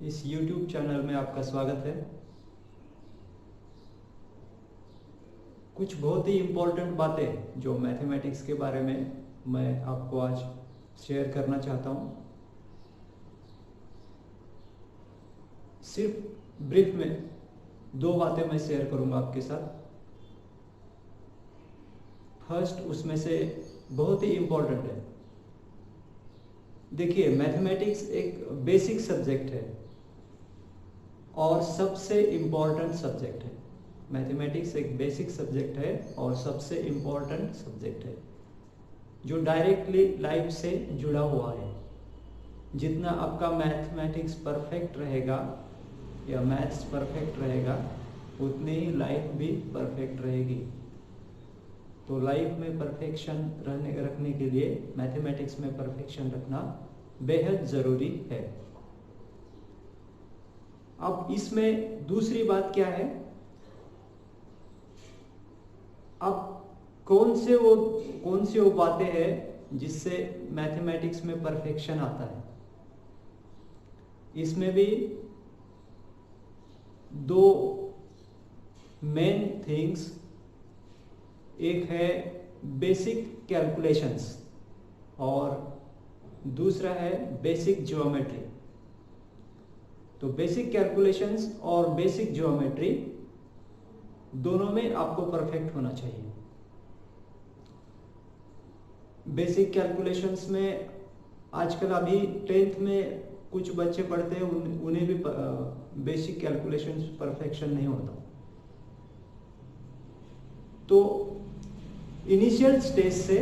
इस YouTube channel में आपका स्वागत है। कुछ बहुत ही इम्पोर्टेंट बातें जो मैथमेटिक्स के बारे में मैं आपको आज शेयर करना चाहता हूँ। सिर्फ ब्रीफ में दो बातें मैं शेयर करूँगा आपके साथ। फर्स्ट उसमें से बहुत ही इम्पोर्टेंट है। देखिए, मैथमेटिक्स एक बेसिक सब्जेक्ट है और सबसे इम्पोर्टेंट सब्जेक्ट है। मैथमेटिक्स एक बेसिक सब्जेक्ट है और सबसे इम्पोर्टेंट सब्जेक्ट है जो डायरेक्टली लाइफ से जुड़ा हुआ है। जितना आपका मैथमेटिक्स परफेक्ट रहेगा या मैथ्स परफेक्ट रहेगा, उतनी ही लाइफ भी परफेक्ट रहेगी। तो लाइफ में परफेक्शन रखने के लिए मैथमेटिक्स में परफेक्शन रखना बेहद ज़रूरी है। अब इसमें दूसरी बात क्या है, अब कौन से वो बातें हैं जिससे मैथमेटिक्स में परफेक्शन आता है। इसमें भी दो मेन थिंग्स, एक है बेसिक कैलकुलेशंस और दूसरा है बेसिक ज्योमेट्री। तो बेसिक कैलकुलेशंस और बेसिक ज्योमेट्री दोनों में आपको परफेक्ट होना चाहिए। बेसिक कैलकुलेशंस में आजकल अभी 10th में कुछ बच्चे पढ़ते हैं, उन्हें भी बेसिक कैलकुलेशंस परफेक्शन नहीं होता। तो इनिशियल स्टेज से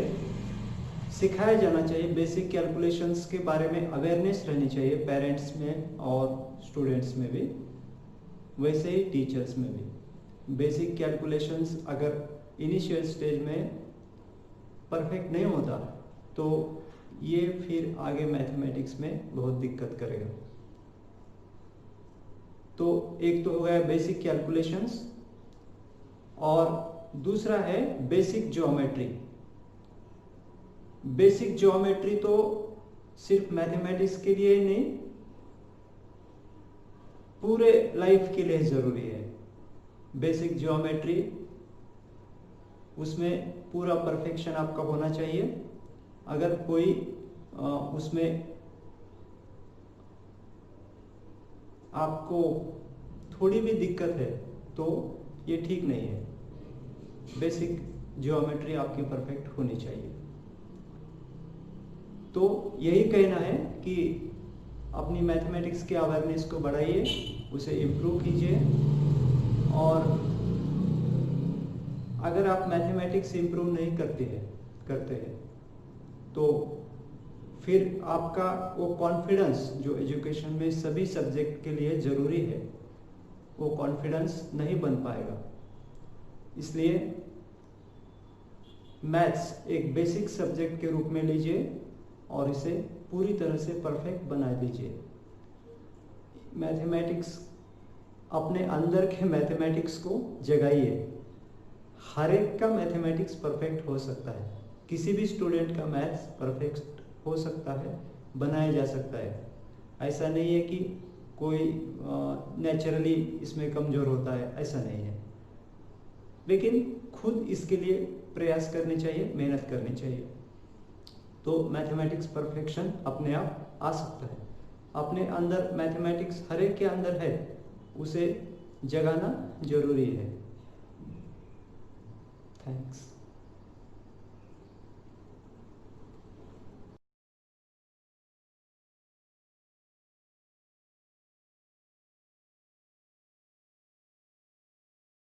सिखाया जाना चाहिए। बेसिक कैलकुलेशंस के बारे में अवेयरनेस रहनी चाहिए पेरेंट्स में और स्टूडेंट्स में भी, वैसे ही टीचर्स में भी। बेसिक कैलकुलेशंस अगर इनिशियल स्टेज में परफेक्ट नहीं होता तो ये फिर आगे मैथमेटिक्स में बहुत दिक्कत करेगा। तो एक तो हो गया बेसिक कैलकुलेशंस और दूसरा है बेसिक ज्योमेट्री। बेसिक ज्योमेट्री तो सिर्फ मैथमेटिक्स के लिए ही नहीं, पूरे लाइफ के लिए ज़रूरी है। बेसिक ज्योमेट्री, उसमें पूरा परफेक्शन आपका होना चाहिए। अगर कोई उसमें आपको थोड़ी भी दिक्कत है तो ये ठीक नहीं है। बेसिक ज्योमेट्री आपकी परफेक्ट होनी चाहिए। तो यही कहना है कि अपनी मैथमेटिक्स के अवेयरनेस को बढ़ाइए, उसे इम्प्रूव कीजिए। और अगर आप मैथमेटिक्स इम्प्रूव नहीं करते हैं तो फिर आपका वो कॉन्फिडेंस जो एजुकेशन में सभी सब्जेक्ट के लिए ज़रूरी है, वो कॉन्फिडेंस नहीं बन पाएगा। इसलिए मैथ्स एक बेसिक सब्जेक्ट के रूप में लीजिए और इसे पूरी तरह से परफेक्ट बना दीजिए। मैथमेटिक्स, अपने अंदर के मैथमेटिक्स को जगाइए। हर एक का मैथमेटिक्स परफेक्ट हो सकता है, किसी भी स्टूडेंट का मैथ्स परफेक्ट हो सकता है, बनाया जा सकता है। ऐसा नहीं है कि कोई नेचुरली इसमें कमज़ोर होता है, ऐसा नहीं है। लेकिन खुद इसके लिए प्रयास करने चाहिए, मेहनत करनी चाहिए। तो मैथमेटिक्स परफेक्शन अपने आप आ सकता है। अपने अंदर मैथमेटिक्स हर एक के अंदर है, उसे जगाना जरूरी है। थैंक्स।